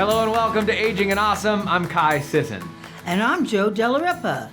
Hello and welcome to Aging and Awesome. I'm Kai Sisson. And I'm Joe Delarippa.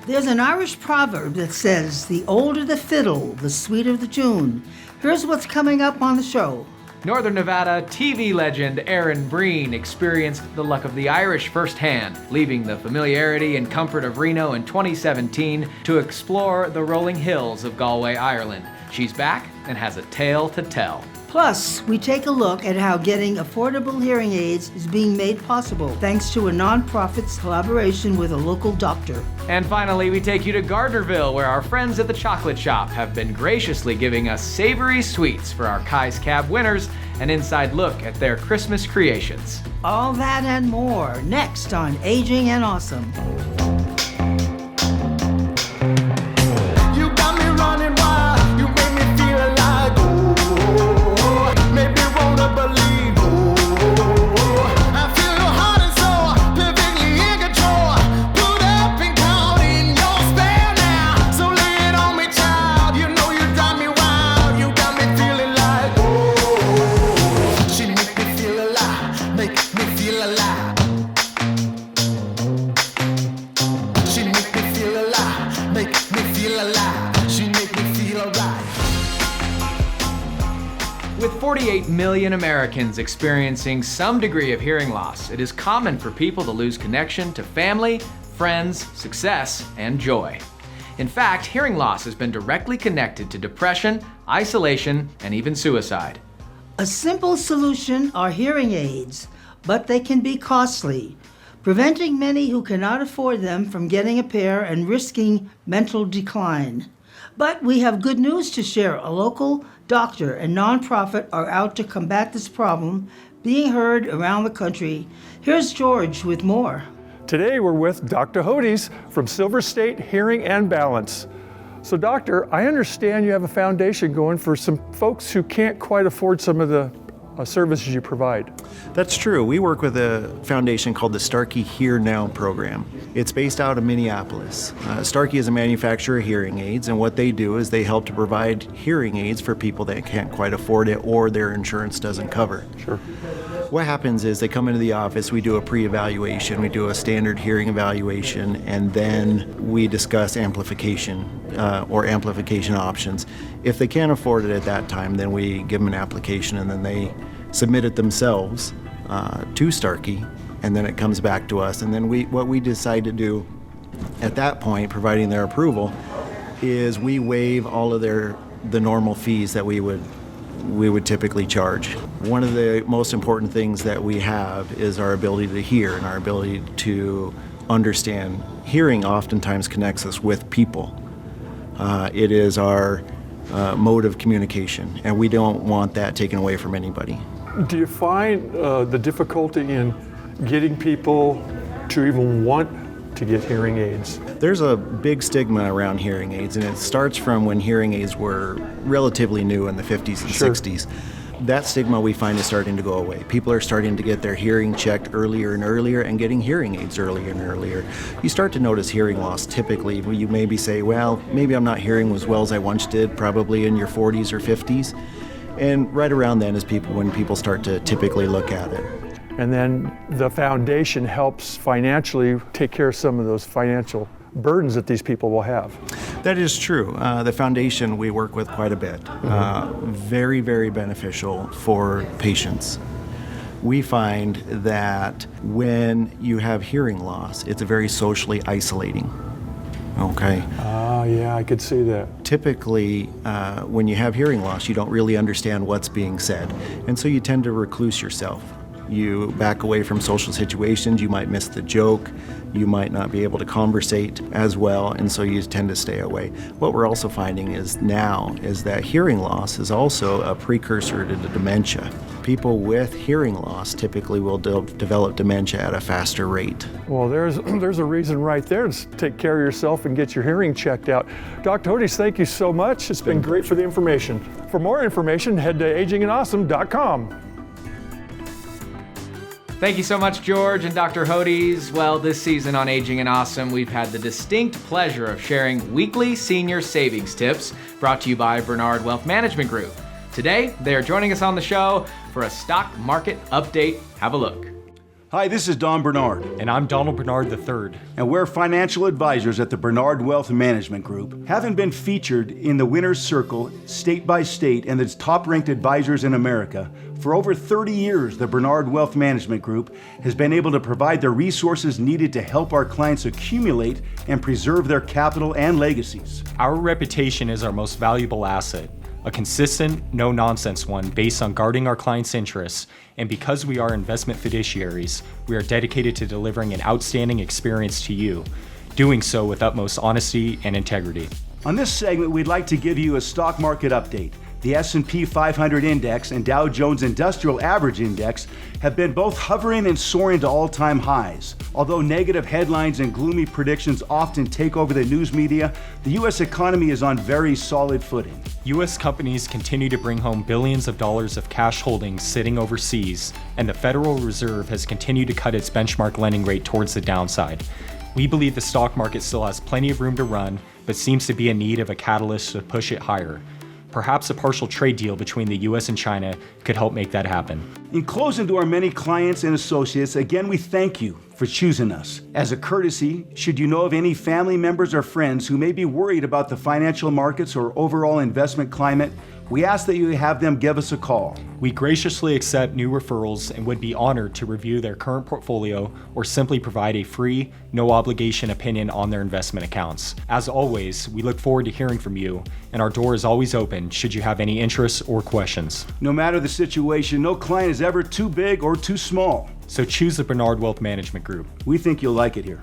There's an Irish proverb that says, the older the fiddle, the sweeter the tune. Here's what's coming up on the show. Northern Nevada TV legend Aaron Breen experienced the luck of the Irish firsthand, leaving the familiarity and comfort of Reno in 2017 to explore the rolling hills of Galway, Ireland. She's back and has a tale to tell. Plus, we take a look at how getting affordable hearing aids is being made possible thanks to a nonprofit's collaboration with a local doctor. And finally, we take you to Gardnerville, where our friends at the Chocolate Shop have been graciously giving us savory sweets for our Kai's Cab winners, an inside look at their Christmas creations. All that and more next on Aging and Awesome. With 48 million Americans experiencing some degree of hearing loss, it is common for people to lose connection to family, friends, success, and joy. In fact, hearing loss has been directly connected to depression, isolation, and even suicide. A simple solution are hearing aids, but they can be costly, preventing many who cannot afford them from getting a pair and risking mental decline. But we have good news to share. A local doctor and nonprofit are out to combat this problem, being heard around the country. Here's George with more. Today we're with Dr. Hodes from Silver State Hearing and Balance. So doctor, I understand you have a foundation going for some folks who can't quite afford some of the services you provide. That's true. We work with a foundation called the Starkey Hear Now program. It's based out of Minneapolis. Starkey is a manufacturer of hearing aids, and what they do is they help to provide hearing aids for people that can't quite afford it or their insurance doesn't cover. Sure. What happens is they come into the office, we do a pre-evaluation, we do a standard hearing evaluation, and then we discuss amplification or amplification options. If they can't afford it at that time, then we give them an application and then they submit it themselves to Starkey, and then it comes back to us. And then what we decide to do at that point, providing their approval, is we waive all of the normal fees that we would typically charge. One of the most important things that we have is our ability to hear and our ability to understand. Hearing oftentimes connects us with people. It is our mode of communication, and we don't want that taken away from anybody. Do you find the difficulty in getting people to even want to get hearing aids? There's a big stigma around hearing aids, and it starts from when hearing aids were relatively new in the 50s and Sure. 60s. That stigma we find is starting to go away. People are starting to get their hearing checked earlier and earlier and getting hearing aids earlier and earlier. You start to notice hearing loss typically when you maybe say, well, maybe I'm not hearing as well as I once did, probably in your 40s or 50s. And right around then is when people start to typically look at it. And then the foundation helps financially take care of some of those financial burdens that these people will have. That is true. The foundation we work with quite a bit. Very, very beneficial for patients. We find that when you have hearing loss, it's very socially isolating. Okay. Yeah, I could see that. Typically, when you have hearing loss, you don't really understand what's being said, and so you tend to recluse yourself. You back away from social situations, you might miss the joke, you might not be able to conversate as well, and so you tend to stay away. What we're also finding is that hearing loss is also a precursor to dementia. People with hearing loss typically will develop dementia at a faster rate. Well, there's a reason right there to take care of yourself and get your hearing checked out. Dr. Hodes, thank you so much. It's been great for the information. For more information, head to agingandawesome.com. Thank you so much, George and Dr. Hodes. Well, this season on Aging and Awesome, we've had the distinct pleasure of sharing weekly senior savings tips brought to you by Bernard Wealth Management Group. Today, they are joining us on the show for a stock market update. Have a look. Hi, this is Don Bernard. And I'm Donald Bernard III. And we're financial advisors at the Bernard Wealth Management Group. Having been featured in the Winner's Circle, state by state, and its top-ranked advisors in America, for over 30 years, the Bernard Wealth Management Group has been able to provide the resources needed to help our clients accumulate and preserve their capital and legacies. Our reputation is our most valuable asset. A consistent, no-nonsense one based on guarding our clients' interests, and because we are investment fiduciaries, we are dedicated to delivering an outstanding experience to you, doing so with utmost honesty and integrity. On this segment, we'd like to give you a stock market update. The S&P 500 Index and Dow Jones Industrial Average Index have been both hovering and soaring to all-time highs. Although negative headlines and gloomy predictions often take over the news media, the U.S. economy is on very solid footing. U.S. companies continue to bring home billions of dollars of cash holdings sitting overseas, and the Federal Reserve has continued to cut its benchmark lending rate towards the downside. We believe the stock market still has plenty of room to run, but seems to be in need of a catalyst to push it higher. Perhaps a partial trade deal between the U.S. and China could help make that happen. In closing, to our many clients and associates, again, we thank you for choosing us. As a courtesy, should you know of any family members or friends who may be worried about the financial markets or overall investment climate, we ask that you have them give us a call. We graciously accept new referrals and would be honored to review their current portfolio or simply provide a free, no obligation opinion on their investment accounts. As always, we look forward to hearing from you, and our door is always open should you have any interests or questions. No matter the situation, no client is ever too big or too small. So choose the Bernard Wealth Management Group. We think you'll like it here.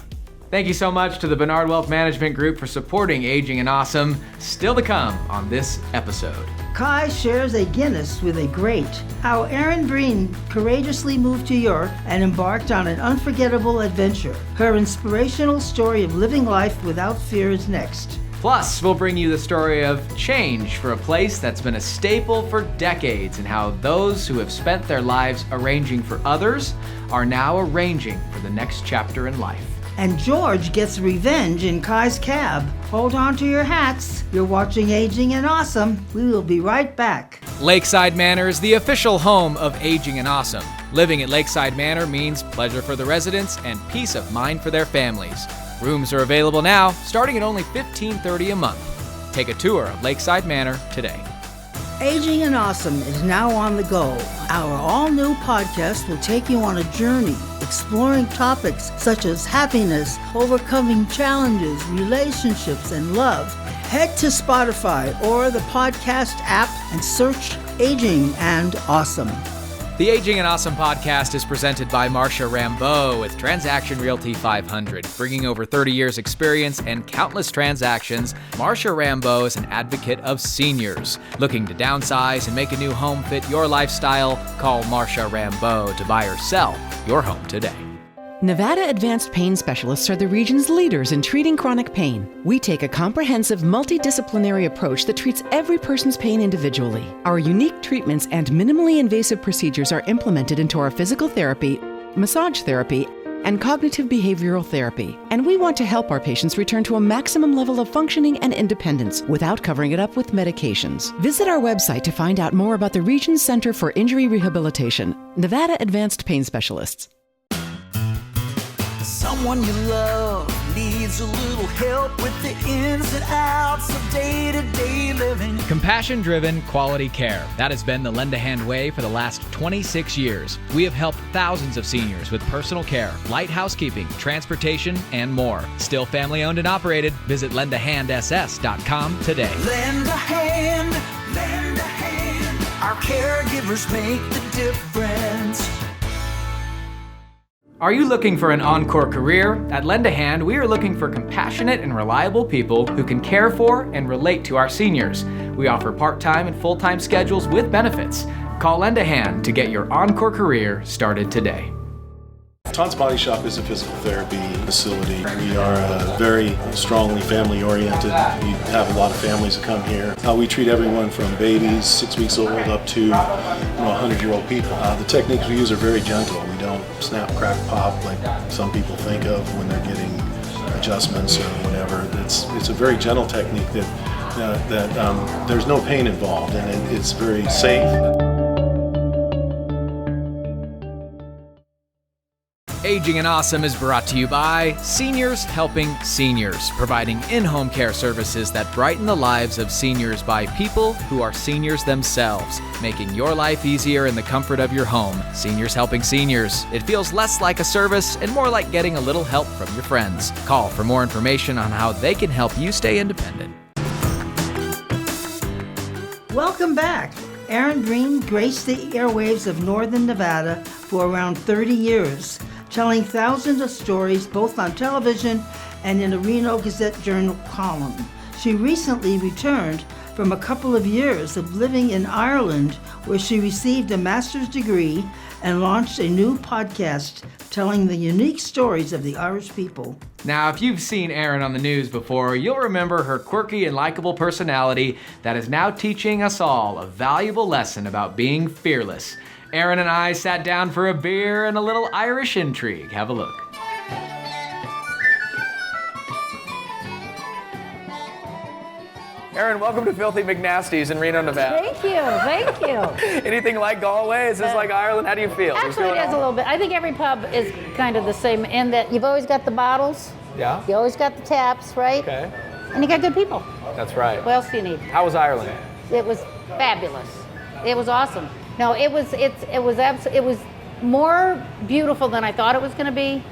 Thank you so much to the Bernard Wealth Management Group for supporting Aging and Awesome. Still to come on this episode. Kai shares a Guinness with a great. How Erin Breen courageously moved to Europe and embarked on an unforgettable adventure. Her inspirational story of living life without fear is next. Plus, we'll bring you the story of change for a place that's been a staple for decades, and how those who have spent their lives arranging for others are now arranging for the next chapter in life. And George gets revenge in Kai's cab. Hold on to your hats. You're watching Aging and Awesome. We will be right back. Lakeside Manor is the official home of Aging and Awesome. Living at Lakeside Manor means pleasure for the residents and peace of mind for their families. Rooms are available now, starting at only $15.30 a month. Take a tour of Lakeside Manor today. Aging and Awesome is now on the go. Our all-new podcast will take you on a journey, exploring topics such as happiness, overcoming challenges, relationships, and love. Head to Spotify or the podcast app and search Aging and Awesome. The Aging and Awesome podcast is presented by Marcia Rambeau with Transaction Realty 500. Bringing over 30 years experience and countless transactions, Marcia Rambeau is an advocate of seniors. Looking to downsize and make a new home fit your lifestyle? Call Marcia Rambeau to buy or sell your home today. Nevada Advanced Pain Specialists are the region's leaders in treating chronic pain. We take a comprehensive, multidisciplinary approach that treats every person's pain individually. Our unique treatments and minimally invasive procedures are implemented into our physical therapy, massage therapy, and cognitive behavioral therapy. And we want to help our patients return to a maximum level of functioning and independence without covering it up with medications. Visit our website to find out more about the Region's Center for Injury Rehabilitation, Nevada Advanced Pain Specialists. Someone you love needs a little help with the ins and outs of day-to-day living. Compassion-driven quality care. That has been the Lend a Hand way for the last 26 years. We have helped thousands of seniors with personal care, light housekeeping, transportation, and more. Still family-owned and operated. Visit lendahandss.com today. Lend a hand, lend a hand. Our caregivers make the difference. Are you looking for an encore career? At Lend a Hand, we are looking for compassionate and reliable people who can care for and relate to our seniors. We offer part-time and full-time schedules with benefits. Call Lend a Hand to get your encore career started today. Todd's Body Shop is a physical therapy facility. We are very strongly family-oriented. We have a lot of families that come here. We treat everyone from babies, 6 weeks old, up to 100-year-old people. The techniques we use are very gentle. We don't snap, crack, pop like some people think of when they're getting adjustments or whatever. It's a very gentle technique that there's no pain involved, and it's very safe. Aging and Awesome is brought to you by Seniors Helping Seniors, providing in-home care services that brighten the lives of seniors by people who are seniors themselves, making your life easier in the comfort of your home. Seniors Helping Seniors. It feels less like a service and more like getting a little help from your friends. Call for more information on how they can help you stay independent. Welcome back. Aaron Breen graced the airwaves of Northern Nevada for around 30 years, telling thousands of stories both on television and in a Reno Gazette-Journal column. She recently returned from a couple of years of living in Ireland, where she received a master's degree and launched a new podcast telling the unique stories of the Irish people. Now, if you've seen Erin on the news before, you'll remember her quirky and likable personality that is now teaching us all a valuable lesson about being fearless. Erin and I sat down for a beer and a little Irish intrigue. Have a look. Erin, welcome to Filthy McNasty's in Reno, Nevada. Thank you. Anything like Galway? Is this like Ireland? How do you feel? Actually, it is a little bit. I think every pub is kind of the same in that you've always got the bottles. Yeah? You always got the taps, right? Okay. And you got good people. That's right. What else do you need? How was Ireland? It was fabulous. It was awesome. No, it was more beautiful than I thought it was going to be.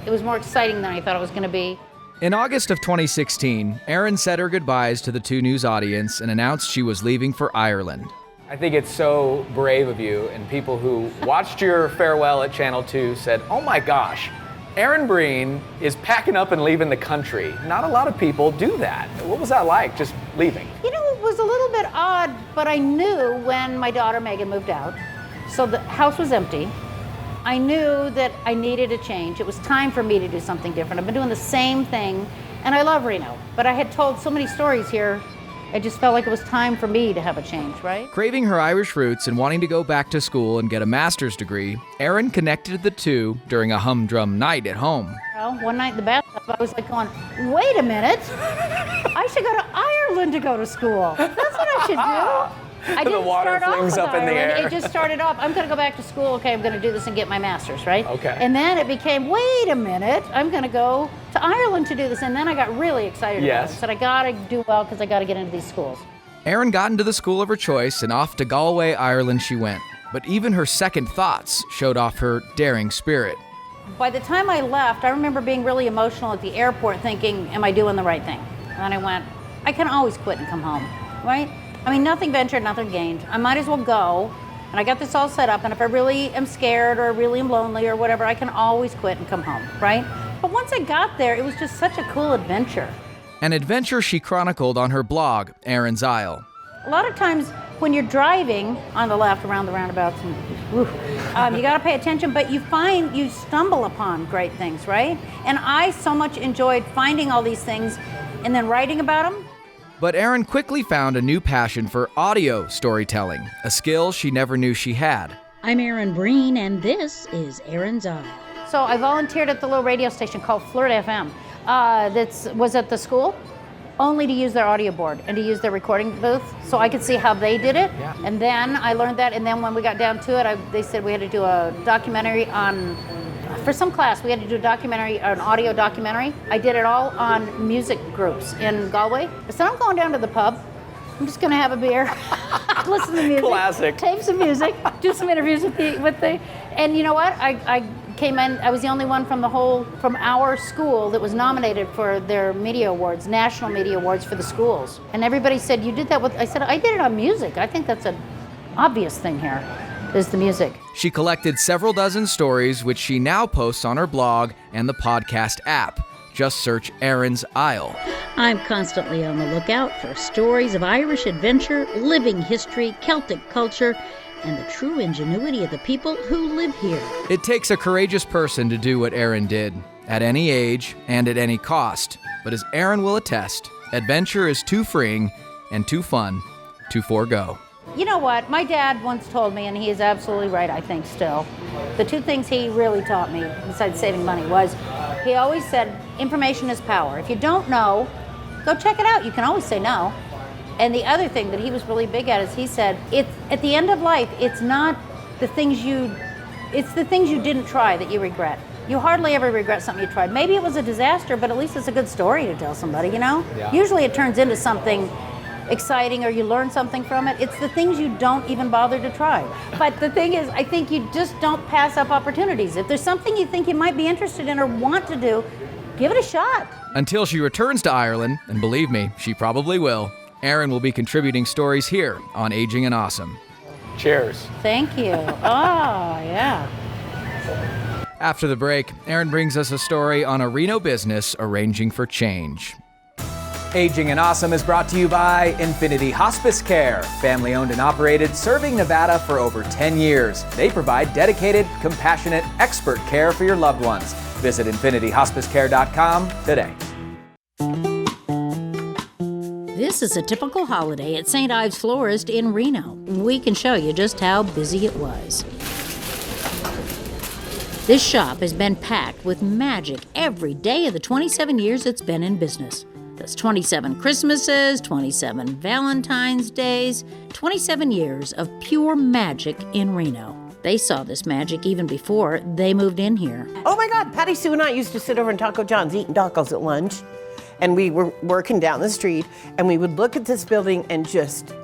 It was more exciting than I thought it was going to be. In August of 2016, Erin said her goodbyes to the 2 News audience and announced she was leaving for Ireland. I think it's so brave of you, and people who watched your farewell at Channel 2 said, oh my gosh, Erin Breen is packing up and leaving the country. Not a lot of people do that. What was that like, just leaving? You know, it was a little bit odd, but I knew when my daughter Megan moved out, so the house was empty. I knew that I needed a change. It was time for me to do something different. I've been doing the same thing, and I love Reno, but I had told so many stories here, I just felt like it was time for me to have a change, right? Craving her Irish roots and wanting to go back to school and get a master's degree, Erin connected the 2 during a humdrum night at home. Well, one night in the bathtub, I was like going, wait a minute, I should go to Ireland to go to school. That's what I should do. I didn't start off with up in the Ireland. air. It just started off, I'm going to go back to school. Okay, I'm going to do this and get my master's, right? Okay. And then it became, wait a minute, I'm going to go to Ireland to do this. And then I got really excited about it. I said, I got to do well because I got to get into these schools. Erin got into the school of her choice and off to Galway, Ireland she went. But even her second thoughts showed off her daring spirit. By the time I left, I remember being really emotional at the airport thinking, am I doing the right thing? And then I went, I can always quit and come home, right? I mean, nothing ventured, nothing gained. I might as well go, and I got this all set up, and if I really am scared or really am lonely or whatever, I can always quit and come home, right? But once I got there, it was just such a cool adventure. An adventure she chronicled on her blog, Erin's Isle. A lot of times when you're driving on the left around the roundabouts, you got to pay attention, but you stumble upon great things, right? And I so much enjoyed finding all these things and then writing about them. But Erin quickly found a new passion for audio storytelling, a skill she never knew she had. I'm Erin Breen, and this is Erin's Isle. So I volunteered at the little radio station called Flirt FM that was at the school, only to use their audio board and to use their recording booth so I could see how they did it. Yeah. And then I learned that, and then when we got down to it, they said we had to do a documentary for some class, we had to do an audio documentary. I did it all on music groups in Galway. I said, I'm going down to the pub. I'm just going to have a beer, listen to music, classic, tape some music, do some interviews with the. And you know what? I came in. I was the only one from our school that was nominated for their media awards, national media awards for the schools. And everybody said, you did that with. I said, I did it on music. I think that's an obvious thing here. Is the music. She collected several dozen stories, which she now posts on her blog and the podcast app. Just search Erin's Isle. I'm constantly on the lookout for stories of Irish adventure, living history, Celtic culture, and the true ingenuity of the people who live here. It takes a courageous person to do what Erin did, at any age and at any cost. But as Erin will attest, adventure is too freeing and too fun to forego. You know what? My dad once told me, and he is absolutely right, I think still, the 2 things he really taught me, besides saving money, was he always said, information is power. If you don't know, go check it out. You can always say no. And the other thing that he was really big at is he said, it's at the end of life, it's the things you didn't try that you regret. You hardly ever regret something you tried. Maybe it was a disaster, but at least it's a good story to tell somebody, you know? Yeah. Usually it turns into something exciting or you learn something from it. It's the things you don't even bother to try. But the thing is, I think you just don't pass up opportunities. If there's something you think you might be interested in or want to do, give it a shot. Until she returns to Ireland, and believe me, she probably will, Erin will be contributing stories here on Aging and Awesome. Cheers. Thank you. Oh, yeah. After the break, Erin brings us a story on a Reno business arranging for change. Aging and Awesome is brought to you by Infinity Hospice Care, family owned and operated, serving Nevada for over 10 years. They provide dedicated, compassionate, expert care for your loved ones. Visit infinityhospicecare.com today. This is a typical holiday at St. Ives Florist in Reno. We can show you just how busy it was. This shop has been packed with magic every day of the 27 years it's been in business. That's 27 Christmases, 27 Valentine's Days, 27 years of pure magic in Reno. They saw this magic even before they moved in here. Oh my God, Patty Sue and I used to sit over in Taco John's eating tacos at lunch, and we were working down the street, and we would look at this building and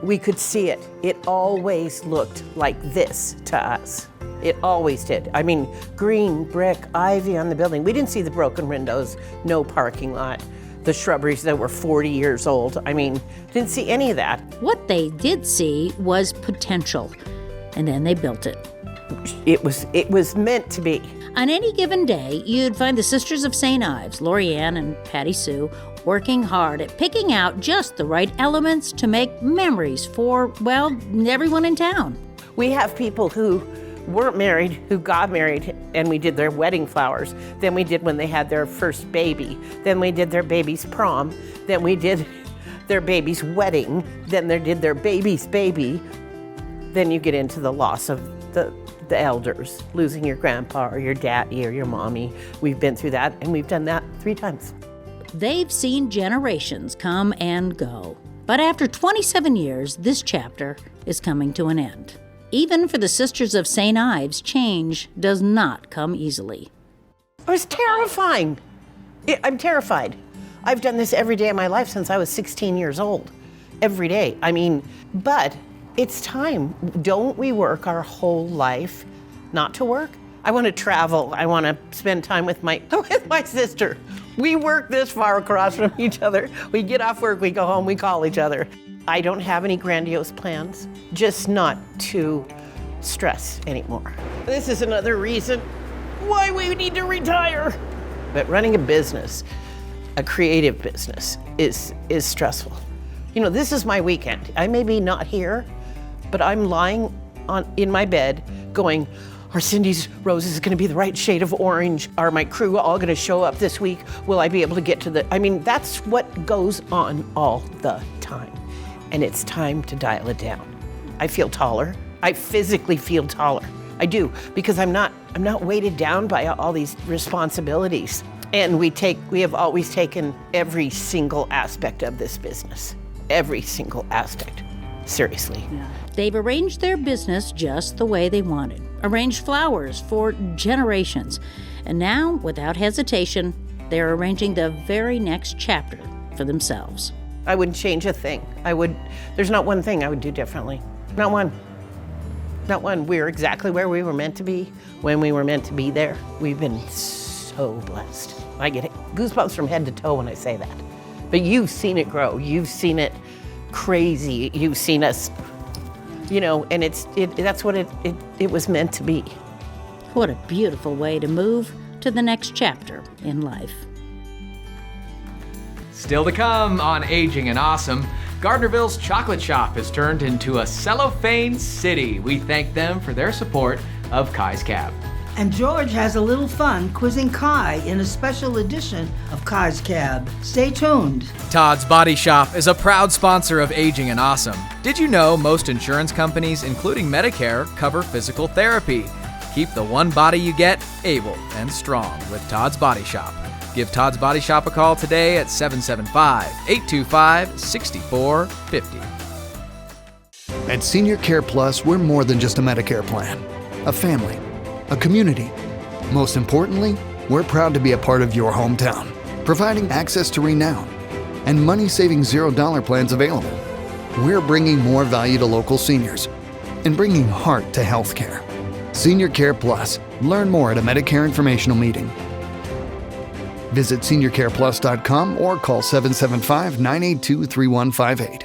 we could see it. It always looked like this to us. It always did. I mean, green, brick, ivy on the building. We didn't see the broken windows, no parking lot, the shrubberies that were 40 years old. I mean, didn't see any of that. What they did see was potential, and then they built it. It was meant to be. On any given day, you'd find the Sisters of St. Ives, Lorianne and Patty Sue, working hard at picking out just the right elements to make memories for, well, everyone in town. We have people who weren't married, who got married, and we did their wedding flowers. Then we did when they had their first baby. Then we did their baby's prom. Then we did their baby's wedding. Then they did their baby's baby. Then you get into the loss of the elders, losing your grandpa or your daddy or your mommy. We've been through that, and we've done that 3 times. They've seen generations come and go. But after 27 years, this chapter is coming to an end. Even for the Sisters of St. Ives, change does not come easily. It was terrifying. I'm terrified. I've done this every day of my life since I was 16 years old. Every day. I mean, but it's time. Don't we work our whole life not to work? I want to travel. I want to spend time with my sister. We work this far across from each other. We get off work, we go home, we call each other. I don't have any grandiose plans, just not to stress anymore. This is another reason why we need to retire. But running a business, a creative business, is stressful. You know, this is my weekend. I may be not here, but I'm lying in my bed going, are Cindy's roses going to be the right shade of orange? Are my crew all going to show up this week? Will I be able to get to that's what goes on all the time. And it's time to dial it down. I feel taller. I physically feel taller. I do, because I'm not weighted down by all these responsibilities. And we have always taken every single aspect of this business. Every single aspect. Seriously. Yeah. They've arranged their business just the way they wanted. Arranged flowers for generations. And now, without hesitation, they're arranging the very next chapter for themselves. I wouldn't change a thing. There's not one thing I would do differently. Not one. Not one. We're exactly where we were meant to be when we were meant to be there. We've been so blessed. I get goosebumps from head to toe when I say that. But you've seen it grow. You've seen it crazy. You've seen us, and that's what it was meant to be. What a beautiful way to move to the next chapter in life. Still to come on Aging and Awesome, Gardnerville's chocolate shop has turned into a cellophane city. We thank them for their support of Kai's Cab. And George has a little fun quizzing Kai in a special edition of Kai's Cab. Stay tuned. Todd's Body Shop is a proud sponsor of Aging and Awesome. Did you know most insurance companies, including Medicare, cover physical therapy? Keep the one body you get able and strong with Todd's Body Shop. Give Todd's Body Shop a call today at 775-825-6450. At Senior Care Plus, we're more than just a Medicare plan. A family, a community, Most importantly, we're proud to be a part of your hometown, providing access to Renown and money-saving $0 plans available. We're bringing more value to local seniors and bringing heart to healthcare. Senior Care Plus. Learn more at a Medicare informational meeting. Visit seniorcareplus.com or call 775-982-3158.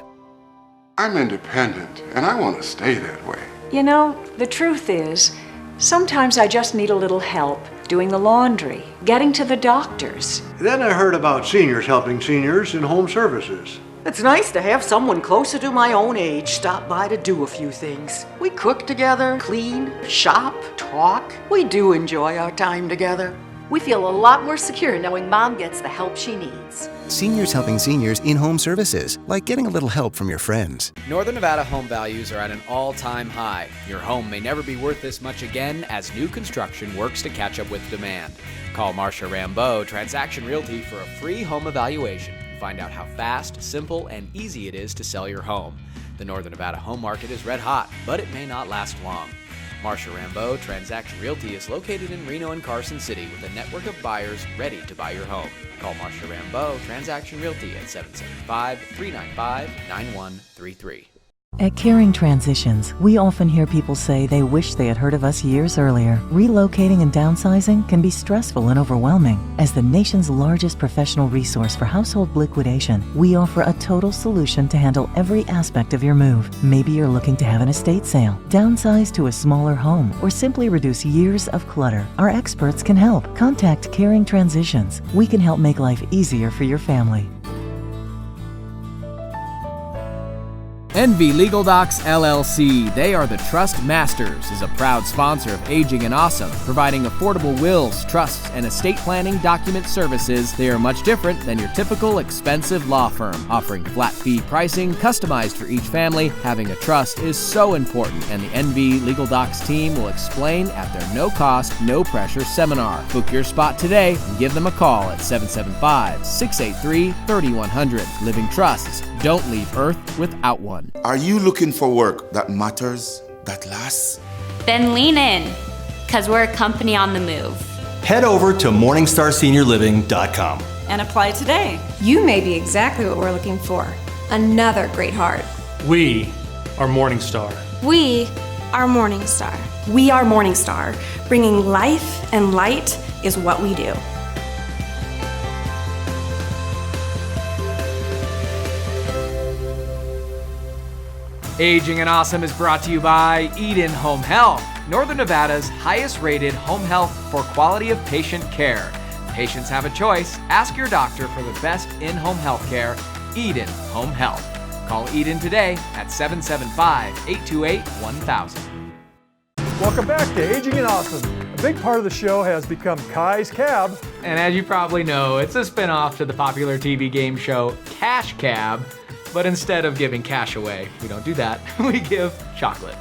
I'm independent, and I want to stay that way. You know, the truth is, sometimes I just need a little help doing the laundry, getting to the doctors. Then I heard about seniors helping seniors in home services. It's nice to have someone closer to my own age stop by to do a few things. We cook together, clean, shop, talk. We do enjoy our time together. We feel a lot more secure knowing Mom gets the help she needs. Seniors helping seniors in home services, like getting a little help from your friends. Northern Nevada home values are at an all-time high. Your home may never be worth this much again as new construction works to catch up with demand. Call Marcia Rambeau, Transaction Realty, for a free home evaluation. Find out how fast, simple, and easy it is to sell your home. The Northern Nevada home market is red hot, but it may not last long. Marcia Rambeau, Transaction Realty, is located in Reno and Carson City with a network of buyers ready to buy your home. Call Marcia Rambeau, Transaction Realty at 775-395-9133. At Caring Transitions, we often hear people say they wish they had heard of us years earlier. Relocating and downsizing can be stressful and overwhelming. As the nation's largest professional resource for household liquidation, we offer a total solution to handle every aspect of your move. Maybe you're looking to have an estate sale, downsize to a smaller home, or simply reduce years of clutter. Our experts can help. Contact Caring Transitions. We can help make life easier for your family. NV Legal Docs LLC, they are the Trust Masters, is a proud sponsor of Aging and Awesome, providing affordable wills, trusts, and estate planning document services. They are much different than your typical expensive law firm, offering flat fee pricing customized for each family. Having a trust is so important, and the NV Legal Docs team will explain at their no-cost, no-pressure seminar. Book your spot today and give them a call at 775-683-3100. Living trusts. Don't leave Earth without one. Are you looking for work that matters, that lasts? Then lean in, because we're a company on the move. Head over to MorningstarSeniorLiving.com and apply today. You may be exactly what we're looking for. Another great heart. We are Morningstar. We are Morningstar. We are Morningstar. Bringing life and light is what we do. Aging and Awesome is brought to you by Eden Home Health, Northern Nevada's highest rated home health for quality of patient care. Patients have a choice. Ask your doctor for the best in-home health care. Eden Home Health. Call Eden today at 775-828-1000. Welcome back to Aging and Awesome. A big part of the show has become Kai's Cab. And as you probably know, it's a spin-off to the popular TV game show Cash Cab. But instead of giving cash away, we don't do that. We give chocolate.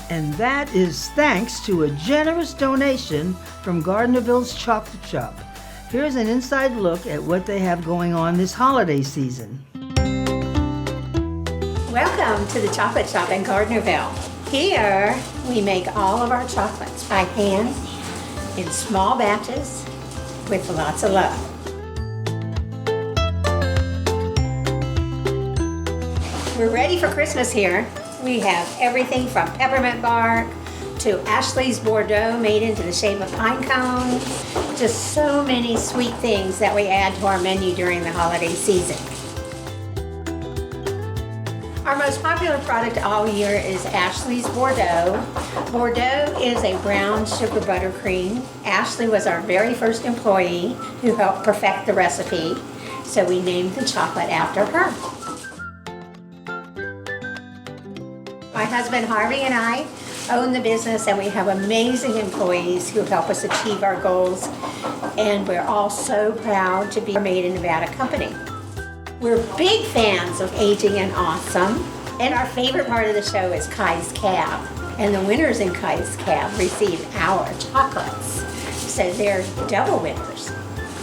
And that is thanks to a generous donation from Gardnerville's Chocolate Shop. Here's an inside look at what they have going on this holiday season. Welcome to the Chocolate Shop in Gardnerville. Here, we make all of our chocolates by hand in small batches with lots of love. We're ready for Christmas here. We have everything from peppermint bark to Ashley's Bordeaux made into the shape of pine cones. Just so many sweet things that we add to our menu during the holiday season. Our most popular product all year is Ashley's Bordeaux. Bordeaux is a brown sugar buttercream. Ashley was our very first employee who helped perfect the recipe, so we named the chocolate after her. My husband Harvey and I own the business, and we have amazing employees who help us achieve our goals, and we're all so proud to be a Made in Nevada company. We're big fans of Aging and Awesome, and our favorite part of the show is Kai's Cab, and the winners in Kai's Cab receive our chocolates, so they're double winners.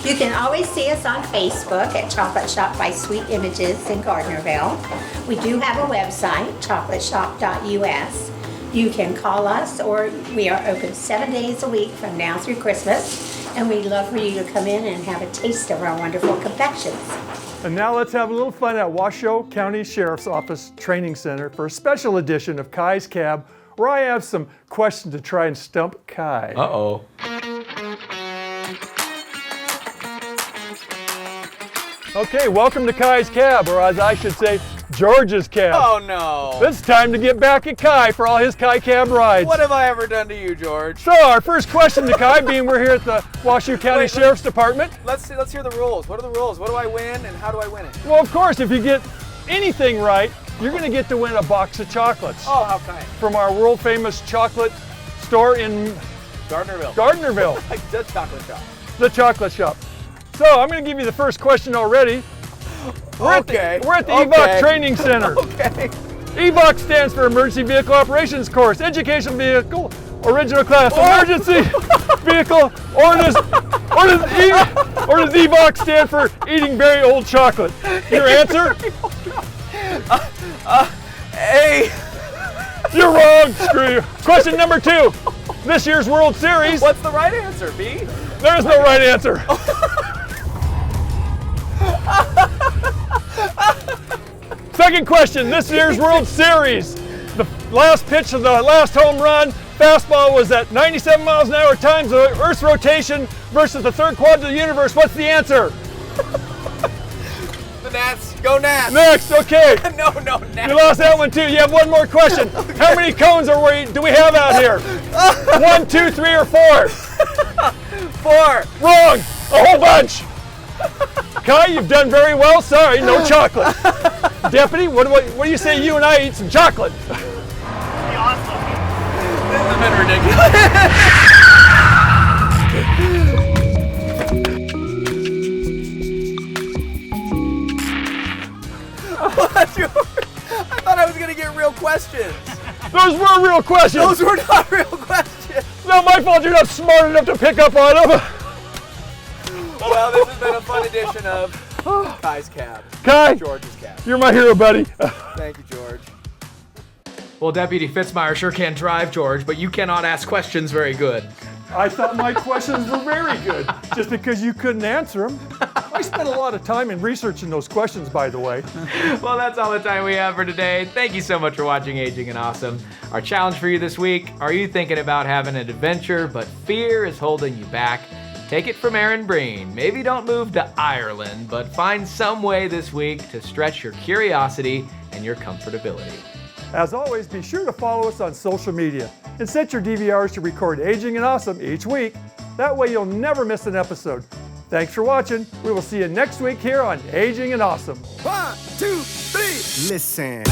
You can always see us on Facebook at Chocolate Shop by Sweet Images in Gardnerville. We do have a website, chocolateshop.us. You can call us, or we are open 7 days a week from now through Christmas, and we'd love for you to come in and have a taste of our wonderful confections. And now let's have a little fun at Washoe County Sheriff's Office Training Center for a special edition of Kai's Cab, where I have some questions to try and stump Kai. Uh-oh. Okay, welcome to Kai's Cab, or as I should say, George's Cab. Oh no! It's time to get back at Kai for all his Kai Cab rides. What have I ever done to you, George? So our first question to Kai, being we're here at the Washoe County Sheriff's Department. Let's hear the rules. What are the rules? What do I win and how do I win it? Well, of course, if you get anything right, you're going to get to win a box of chocolates. Oh, how kind. From our world famous chocolate store in Gardnerville. The chocolate shop. The chocolate shop. So I'm going to give you the first question already. We're at the EVOC Training Center. Okay. EVOC stands for Emergency Vehicle Operations Course, Education Vehicle, Original Class, Emergency Vehicle, or does EVOC stand for Eating Very Old Chocolate? Your answer? A. You're wrong, screw you. Question number 2. This year's World Series. What's the right answer, B? There is no right answer. Second question, this year's World Series. The last pitch of the last home run, fastball was at 97 miles an hour times the Earth's rotation versus the third quadrant of the universe. What's the answer? The Nats. Go Nats. Next, okay. No, Nats. You lost that one too. You have one more question. Okay. How many cones do we have out here? 1, 2, 3, or 4? 4. Wrong. A whole bunch. Kai, you've done very well. Sorry, no chocolate. Deputy, what do you say you and I eat some chocolate? Awesome. This has been ridiculous. I thought I was going to get real questions. Those were real questions. Those were not real questions. Not my fault you're not smart enough to pick up on them. Well, this has been a fun edition of Kai's Cab. Kai, George's Cab. You're my hero, buddy. Thank you, George. Well, Deputy Fitzmyer sure can drive, George, but you cannot ask questions very good. I thought my questions were very good, just because you couldn't answer them. I spent a lot of time in researching those questions, by the way. Well, that's all the time we have for today. Thank you so much for watching Aging and Awesome. Our challenge for you this week, are you thinking about having an adventure, but fear is holding you back? Take it from Aaron Breen. Maybe don't move to Ireland, but find some way this week to stretch your curiosity and your comfortability. As always, be sure to follow us on social media and set your DVRs to record Aging and Awesome each week. That way you'll never miss an episode. Thanks for watching. We will see you next week here on Aging and Awesome. 1, 2, 3, listen.